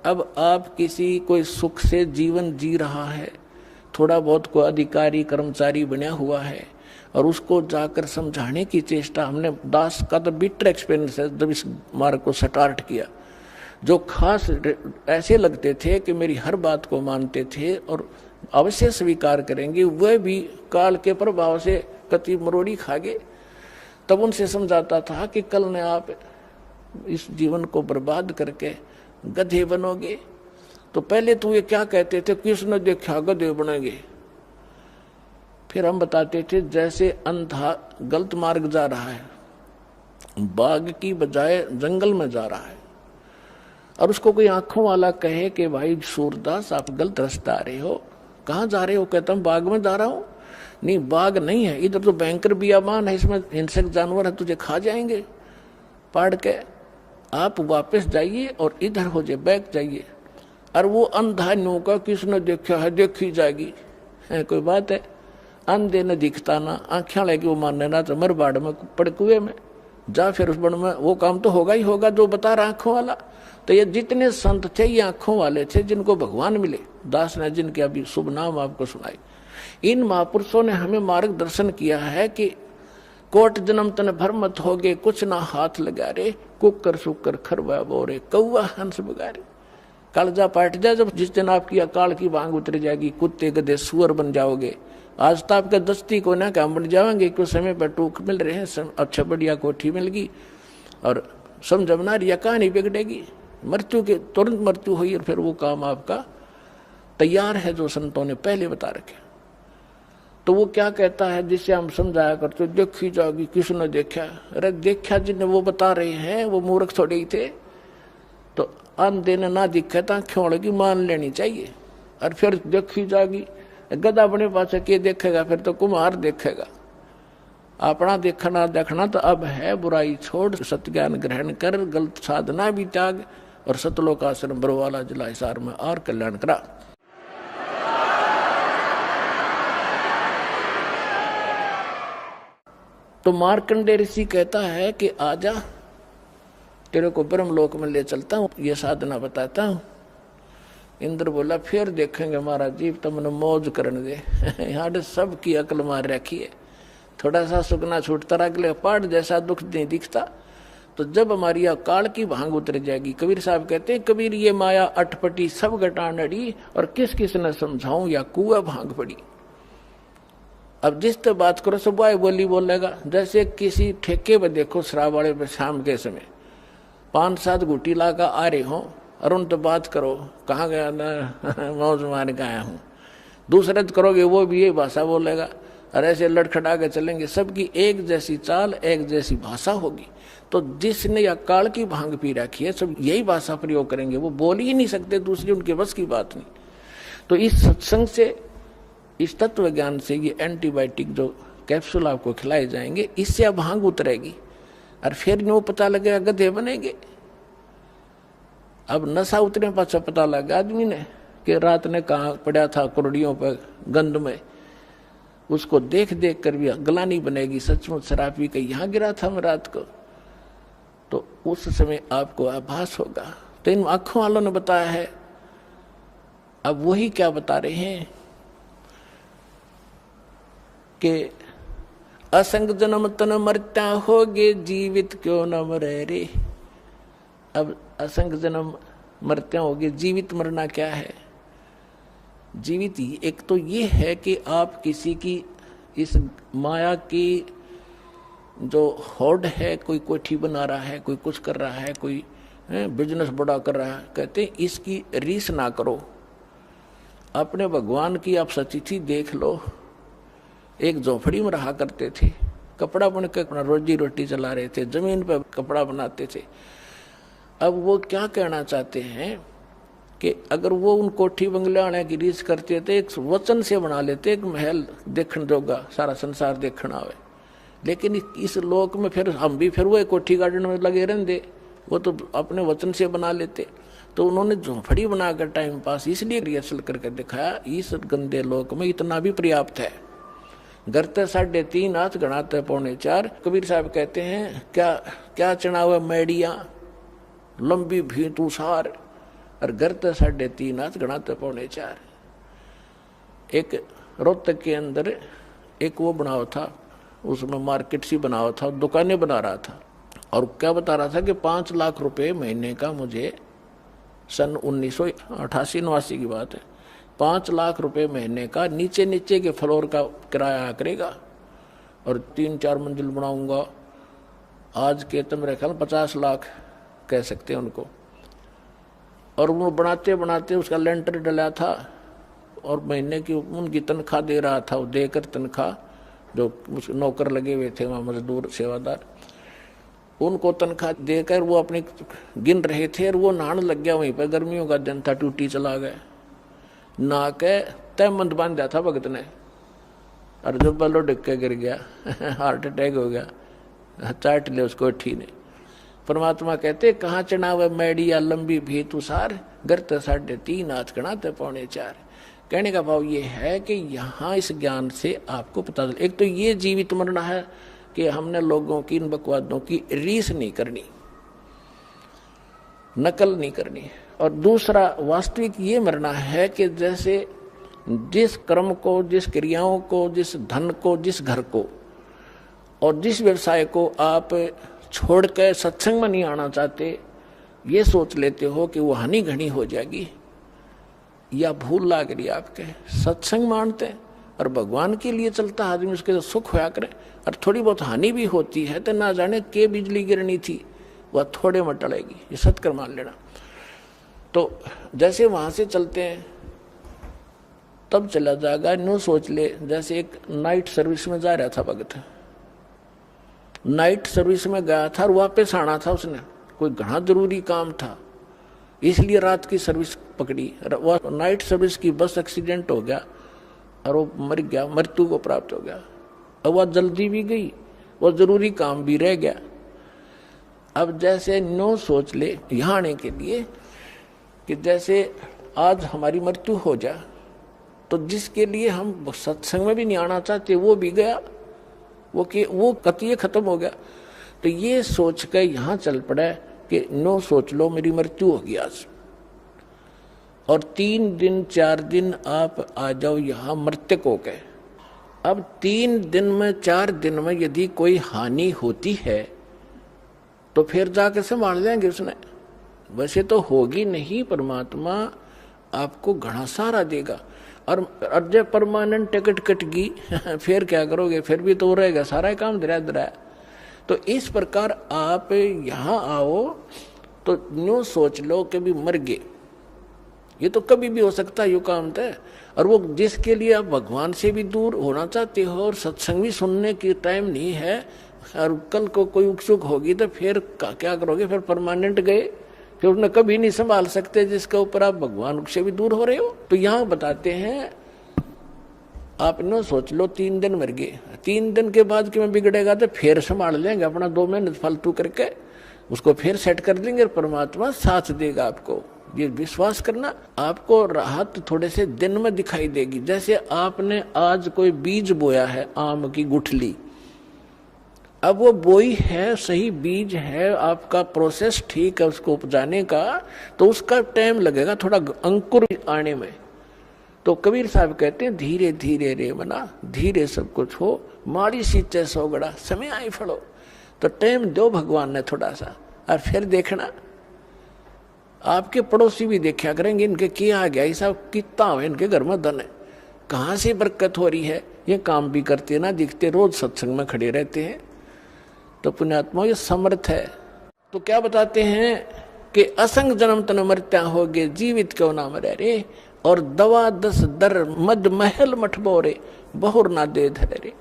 अब आप किसी कोई सुख से जीवन जी रहा है, थोड़ा बहुत कोई अधिकारी कर्मचारी बना हुआ है, और उसको जाकर समझाने की चेष्टा, हमने दास का तो बिटर एक्सपीरियंस है जब इस मार्ग को स्टार्ट किया। जो खास ऐसे लगते थे कि मेरी हर बात को मानते थे और अवश्य स्वीकार करेंगे, वह भी काल के प्रभाव से कति मरोड़ी खा गए। तब उनसे समझाता था कि कल ने आप इस जीवन को बर्बाद करके गधे बनोगे। तो पहले तो ये क्या कहते थे, किसने देखा गधे बनेंगे। फिर हम बताते थे जैसे अंधा गलत मार्ग जा रहा है, बाग की बजाय जंगल में जा रहा है, और उसको कोई आंखों वाला कहे कि भाई सूरदास आप गलत रास्ता आ रहे हो, कहाँ जा रहे हो, कहता हूँ बाग में जा रहा हूँ। नहीं, बाग नहीं है, इधर तो भयंकर बियाबान है, इसमें हिंसक जानवर है, तुझे खा जाएंगे पाड़ के। आप वापस जाइए और इधर हो जाए, बैक जाइए। और वो अंधा नो का किसने देखा है, देखी जाएगी, है कोई बात है। अंधे न दिखता ना, आंखें लगी वो मानने ना, तो मर बाड़ में पड़ कुएं में जा, फिर उस बड़ में वो काम तो होगा ही होगा जो बता रहा आंखों वाला। तो ये जितने संत थे ये आंखों वाले थे, जिनको भगवान मिले, दास ने जिनके अभी शुभ नाम आपको सुनाई। इन महापुरुषों ने हमें मार्गदर्शन किया है कि कोट जन्म तन भर मत होगे, कुछ ना हाथ लगा रे, कुकर सुकर खरवा बोरे, कौआ हंस बगारे। कालजा पाट जाए जब, जिस दिन आपकी अकाल की बांग उतर जाएगी, कुत्ते गधे सुअर बन जाओगे। आज तो आपके दस्ती को ना काम बन जाएंगे, कुछ समय पर टूक मिल रहे हैं, अच्छा बढ़िया कोठी मिल गई और समझना रिया कहानी बिगड़ेगी, मृत्यु के तुरंत मृत्यु हुई, और फिर वो काम आपका तैयार है जो संतों ने पहले बता रखे। तो वो क्या कहता है, जिससे हम समझाया करते, देखी जाएगी किसने देखा। अरे देखा जिन्हें वो बता रहे हैं वो मूर्ख थोड़े ही थे। तो अंधे ने ना दिखे तो आंखें लगी मान लेनी चाहिए। और फिर देखी जाएगी, गधा अपने पास के देखेगा, फिर तो कुम्हार देखेगा। अपना देखना देखना तो अब है, बुराई छोड़ सत्य ज्ञान ग्रहण कर, गलत साधना भी त्याग, और सतलोक आश्रम बरवाला जिला हिसार में और कल्याण करा। तो मार्कंडेय ऋषि कहता है कि आजा, तेरे को ब्रह्मलोक में ले चलता हूँ, ये साधना बताता हूँ। इंद्र बोला फिर देखेंगे महाराज जी, तुमने मौज करने दे। यहाँ सब की अकल मार रखी है, थोड़ा सा सुखना छूटता रहा, अगले पहाड़ जैसा दुख नहीं दिखता। तो जब हमारी अकाल की भांग उतर जाएगी, कबीर साहब कहते हैं, कबीर ये माया अटपटी सब घटान अड़ी, और किस किस ने समझाऊं या कुआ भांग पड़ी। अब जिस तरह बात करो सब वाय बोली बोलेगा। जैसे किसी ठेके पे देखो शराब वाले पे शाम के समय 5-7 घुटी ला कर आ रहे हो, और उन तो बात करो कहाँ गया ना, मौज मार के आया हूँ। दूसरे तो करोगे वो भी यही भाषा बोलेगा, और ऐसे लड़खड़ा के चलेंगे। सबकी एक जैसी चाल, एक जैसी भाषा होगी। तो जिसने अकाल की भांग पी रखी है सब यही भाषा प्रयोग करेंगे, वो बोल ही नहीं सकते दूसरी, उनके बस की बात नहीं। तो इस सत्संग से, इस तत्व ज्ञान से, ये एंटीबायोटिक जो कैप्सूल आपको खिलाए जाएंगे, इससे अब भांग उतरेगी, और फिर नो पता लगेगा गधे बनेंगे। अब नशा उतरे पाछा पता लगा आदमी ने कि रात ने कहाँ पड़ा था कुरड़ियों पर गंध में, उसको देख देख कर भी गलानी बनेगी, सचमुच शराब पी के यहाँ गिरा था मैं रात को। तो उस समय आपको आभास होगा। तो इन आंखों वालों ने बताया है। अब वही क्या बता रहे हैं कि असंग जन्म तन मरता होगे, जीवित क्यों न मरे रे। अब असंग जन्म मरते होगे, जीवित मरना क्या है? जीवित ही एक तो ये है कि आप किसी की इस माया की जो होड़ है, कोई कोठी बना रहा है, कोई कुछ कर रहा है, कोई बिजनेस बड़ा कर रहा है, कहते हैं इसकी रीस ना करो। अपने भगवान की आप सचिथि देख लो। एक झोपड़ी में रहा करते थे, कपड़ा बुन के अपना रोजी रोटी चला रहे थे, जमीन पर कपड़ा बनाते थे। अब वो क्या कहना चाहते हैं कि अगर वो उन कोठी बंगले आने की रीस करते थे, एक वचन से बना लेते, एक महल देखने जोगा, सारा संसार देखना आवे। लेकिन इस लोक में फिर हम भी फिर वो कोठी गार्डन में लगे रहते, वो तो अपने वचन से बना लेते। तो उन्होंने झोंपड़ी बनाकर टाइम पास इसलिए रिहर्सल करके दिखाया, इस गंदे लोक में इतना भी पर्याप्त है। घर तो 3.5 हाथ, गणाते 4.25। कबीर साहब कहते हैं क्या क्या चढ़ा हुआ मैडिया, लंबी भींत उसार, और घर तो 3.5 हाथ, घना तो 3.25। एक रोहतक के अंदर एक वो बनाओ था, उसमें मार्केट सी बनाओ था, दुकानें बना रहा था और क्या बता रहा था कि 5 लाख रुपए महीने का मुझे, सन 1988-89 की बात है, 5 लाख रुपए महीने का नीचे नीचे के फ्लोर का किराया करेगा और 3-4 मंजिल बनाऊंगा। आज के तो मेरे ख्याल 50 लाख कह सकते हैं उनको। और वो बनाते बनाते उसका लेंटर डला था और महीने की उनकी तनख्वाह दे रहा था, वो देकर तनख्वाह, जो नौकर लगे हुए थे वहाँ मजदूर सेवादार, उनको तनख्वाह देकर वो अपने गिन रहे थे और वो नहाने लग गया वहीं पर। गर्मियों का दिन था, टूटी चला गया, नहा के तय मंद बांध दिया था भगत ने, और जो बलो डिक्के गिर गया हार्ट अटैक हो गया, चाट ले उसको ठी ने। परमात्मा कहते कहाँ चढ़ावे मैडिया लंबी भी तुषार, घर तो 3.5 हाथ, घना तो 3.25। कहने का भाव ये है कि यहाँ इस ज्ञान से आपको पता चल, एक तो ये जीवित मरना है कि हमने लोगों की इन बकवादों की रीस नहीं करनी, नकल नहीं करनी, और दूसरा वास्तविक ये मरना है कि जैसे जिस कर्म को, जिस क्रियाओं को, जिस धन को, जिस घर को और जिस व्यवसाय को आप छोड़ कर सत्संग में नहीं आना चाहते, ये सोच लेते हो कि वो हानि घनी हो जाएगी या भूल लाग रही आपके, सत्संग मानते हैं और भगवान के लिए चलता आदमी, उसके सुख होया करे, और थोड़ी बहुत हानि भी होती है तो ना जाने के बिजली गिरनी थी, वह थोड़े में टलेगी, ये सत्कर मान लेना। तो जैसे वहां से चलते हैं तब चला जाएगा, नो सोच ले। जैसे एक नाइट सर्विस में जा रहा था भगत, नाइट सर्विस में गया था और वापस आना था उसने, कोई घना जरूरी काम था इसलिए रात की सर्विस पकड़ी। वह नाइट सर्विस की बस एक्सीडेंट हो गया और वो मर गया, मृत्यु को प्राप्त हो गया। अब वह जल्दी भी गई, वह जरूरी काम भी रह गया। अब जैसे नो सोच ले यहाँ आने के लिए कि जैसे आज हमारी मृत्यु हो जाए तो जिसके लिए हम सत्संग में भी नहीं आना चाहते वो भी गया, वो कतिये खत्म हो गया। तो ये सोच कर यहाँ चल पड़ा कि नो सोच लो मेरी मृत्यु होगी आज, और 3 दिन 4 दिन आप आ जाओ यहाँ मृतक हो गए। अब 3 दिन में 4 दिन में यदि कोई हानि होती है तो फिर जाके संभाल लेंगे उसने, वैसे तो होगी नहीं, परमात्मा आपको घना सारा देगा। और जब परमानेंट टिकट कटगी फिर क्या करोगे, फिर भी तो रहेगा सारा काम धरा। तो इस प्रकार आप यहाँ आओ तो न्यू सोच लो कि भी मर गए, ये तो कभी भी हो सकता है यो काम तय। और वो जिसके लिए आप भगवान से भी दूर होना चाहते हो और सत्संग भी सुनने की टाइम नहीं है, और कल को कोई उत्सुक होगी तो फिर क्या करोगे, फिर परमानेंट गए, फिर उन्हें कभी नहीं संभाल सकते जिसके ऊपर आप भगवान से भी दूर हो रहे हो। तो यहाँ बताते हैं आप न सोच लो 3 दिन मर गए, 3 दिन के बाद कि मैं बिगड़ेगा तो फिर संभाल लेंगे अपना 2 महीने फालतू करके, उसको फिर सेट कर देंगे, परमात्मा साथ देगा आपको। ये विश्वास करना, आपको राहत थोड़े से दिन में दिखाई देगी। जैसे आपने आज कोई बीज बोया है, आम की गुठली, अब वो बोई है, सही बीज है, आपका प्रोसेस ठीक है उसको उपजाने का, तो उसका टाइम लगेगा थोड़ा अंकुर आने में। तो कबीर साहब कहते हैं धीरे धीरे रे मना, धीरे सब कुछ हो, माड़ी सींचे सोगड़ा, समय आई फड़ो। तो टाइम दो भगवान ने थोड़ा सा, और फिर देखना आपके पड़ोसी भी देखा करेंगे इनके क्या आ गया, ऐसा कितना हो इनके घर में धन है, कहाँ से बरकत हो रही है, ये काम भी करते ना दिखते, रोज सत्संग में खड़े रहते हैं। तो पुण्यात्मा ये समर्थ है। तो क्या बताते हैं कि असंग जन्म तन मरत्या होगे, जीवित क्यों ना मरे रे, और दवा 10 दर मद महल मठ बोरे, बहुर ना दे धरे रे।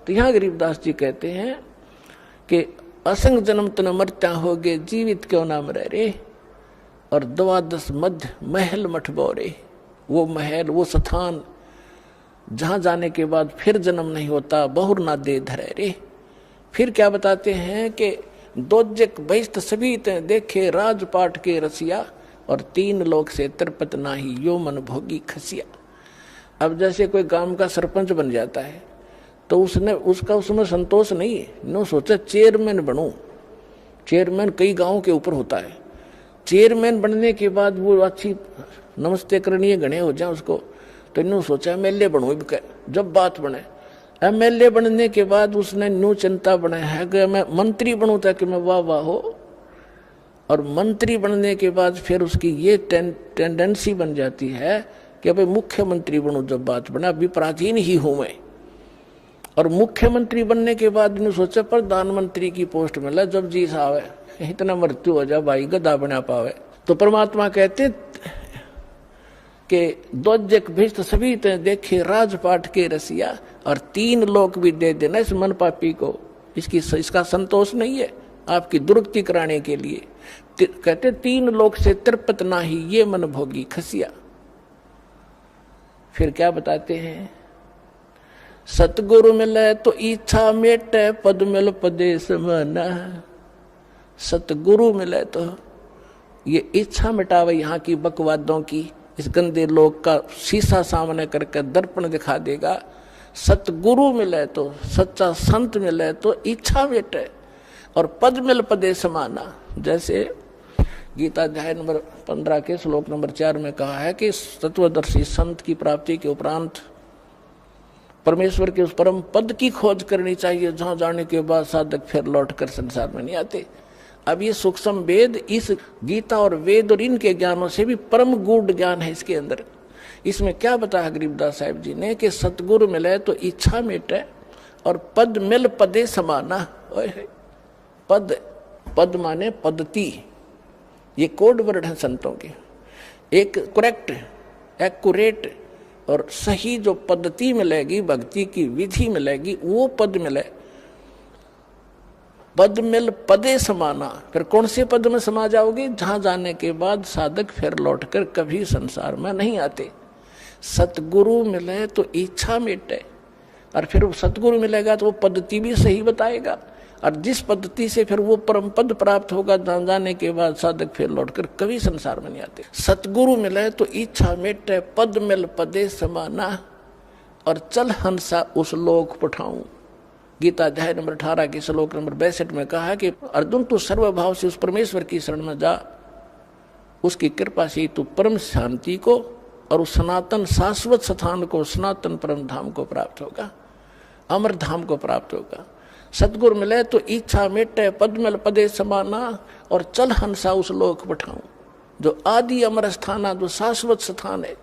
तो यहाँ गरीबदास जी कहते हैं कि असंग जन्म तन मरत्या होगे, जीवित क्यों ना मरे रे, और दवा 10 मद महल मठ बोरे। वो महल, वो स्थान जहाँ जाने के बाद फिर जन्म नहीं होता, बहुर ना दे धरे रे। फिर क्या बताते हैं कि दोजक बहिष्ट सभी ते देखे राजपाट के रसिया, और 3 लोक से तरपत नाही यो मन भोगी खसिया। अब जैसे कोई गांव का सरपंच बन जाता है तो उसमें संतोष नहीं है, नो सोचा चेयरमैन बनूं। चेयरमैन कई गांवों के ऊपर होता है, चेयरमैन बनने के बाद वो अच्छी नमस्ते करनी घने हो जाए उसको, तो इन्होंने सोचा एमएलए बनू। जब बात बने एमएलए बनने के बाद उसने न्यू चिंता बनाया है कि मैं मंत्री बनूं ताकि मैं वाह वाह हो। और मंत्री बनने के बाद फिर उसकी ये टेंडेंसी बन जाती है कि भाई मुख्यमंत्री बनूं। जब बात बना अभी प्राचीन ही हूं मैं, और मुख्यमंत्री बनने के बाद इन्होंने सोचा प्रधानमंत्री की पोस्ट मिला जब जी साहब है, इतना मृत्यु हो जा भाई गदा बना पावे। तो परमात्मा कहते कि दोजक भिष्ट सभी ते देखे राजपाट के रसिया, और 3 लोक भी दे देना इस मन पापी को। इसका संतोष नहीं है आपकी दुर्गति कराने के लिए। कहते 3 लोक से तृप्त नाही ये मन भोगी खसिया। फिर क्या बताते हैं, सतगुरु मिले तो इच्छा मेटे पद मिल पदे समाना। सतगुरु मिले तो ये इच्छा मिटावे यहाँ की बकवादों की, इस गंदे लोग का शीशा सामने करके दर्पण दिखा देगा। सतगुरु मिले तो, सच्चा संत मिले तो इच्छा मिटे और पद मिल पदे समाना। जैसे गीता अध्याय नंबर 15 के श्लोक नंबर 4 में कहा है कि तत्वदर्शी संत की प्राप्ति के उपरांत परमेश्वर के उस परम पद की खोज करनी चाहिए, जहां जाने के बाद साधक फिर लौट कर संसार में नहीं आते। अब ये सूक्ष्म वेद, इस गीता और वेद और इनके ज्ञानों से भी परम गूढ़ ज्ञान है इसके अंदर। इसमें क्या बताया गरीबदास साहिब जी ने कि सतगुरु मिले तो इच्छा मिटे और पद मिल पदे समाना। पद, पद माने पद्धति, ये कोड वर्ड है संतों के। एक करेक्ट, एक्यूरेट और सही जो पद्धति मिलेगी, भक्ति की विधि मिलेगी, वो पद मिले। पद मिल पदे समाना। फिर कौन से पद में समा जाओगे, जहां जाने के बाद साधक फिर लौटकर कभी संसार में नहीं आते। सतगुरु मिले तो इच्छा मिटे, और फिर सतगुरु मिलेगा तो वो पद्धति भी सही बताएगा, और जिस पद्धति से फिर वो परम पद प्राप्त होगा, जहां जाने के बाद साधक फिर लौटकर कभी संसार में नहीं आते। सतगुरु मिले तो इच्छा मिटे पद मिल पदे समाना, और चल हंसा उस लोक पठाऊं। गीता अध्याय नंबर 18 के श्लोक नंबर 62 में कहा है कि अर्जुन तू सर्वभाव से उस परमेश्वर की शरण में जा, उसकी कृपा से तू परम शांति को और उस सनातन शाश्वत स्थान को, सनातन परम धाम को प्राप्त होगा, अमर धाम को प्राप्त होगा। सतगुरु मिले तो इच्छा मिटे पद मिल पदे समाना, और चल हंसा उस लोक पठाऊं, जो आदि अमर स्थान है, जो शाश्वत स्थान है।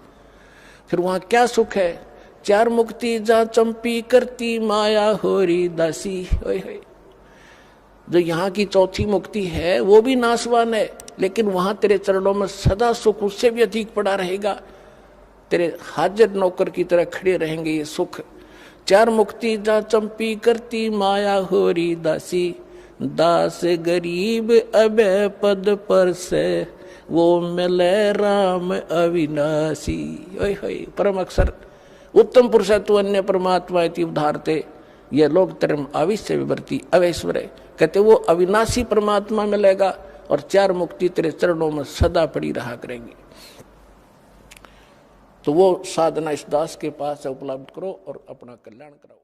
फिर वहां क्या सुख है, 4 मुक्ति जा चंपी करती माया होरी दासी। जो यहाँ की 4थी मुक्ति है वो भी नाशवान है, लेकिन वहां तेरे चरणों में सदा सुख उससे भी अधिक पड़ा रहेगा। तेरे हाजिर नौकर की तरह खड़े रहेंगे ये सुख। 4 मुक्ति जा चंपी करती माया होरी दासी, दास गरीब अबे पद पर से वो मिले राम अविनाशी। परम अक्षर उत्तम पुरुष तो अन्य परमात्मा इति उदाहरते, ये लोग तरम आविश्य विवर्ती अवैश्वर। कहते वो अविनाशी परमात्मा मिलेगा, और 4 मुक्ति तेरे चरणों में सदा पड़ी रहा करेंगी। तो वो साधना इस दास के पास उपलब्ध करो और अपना कल्याण कराओ।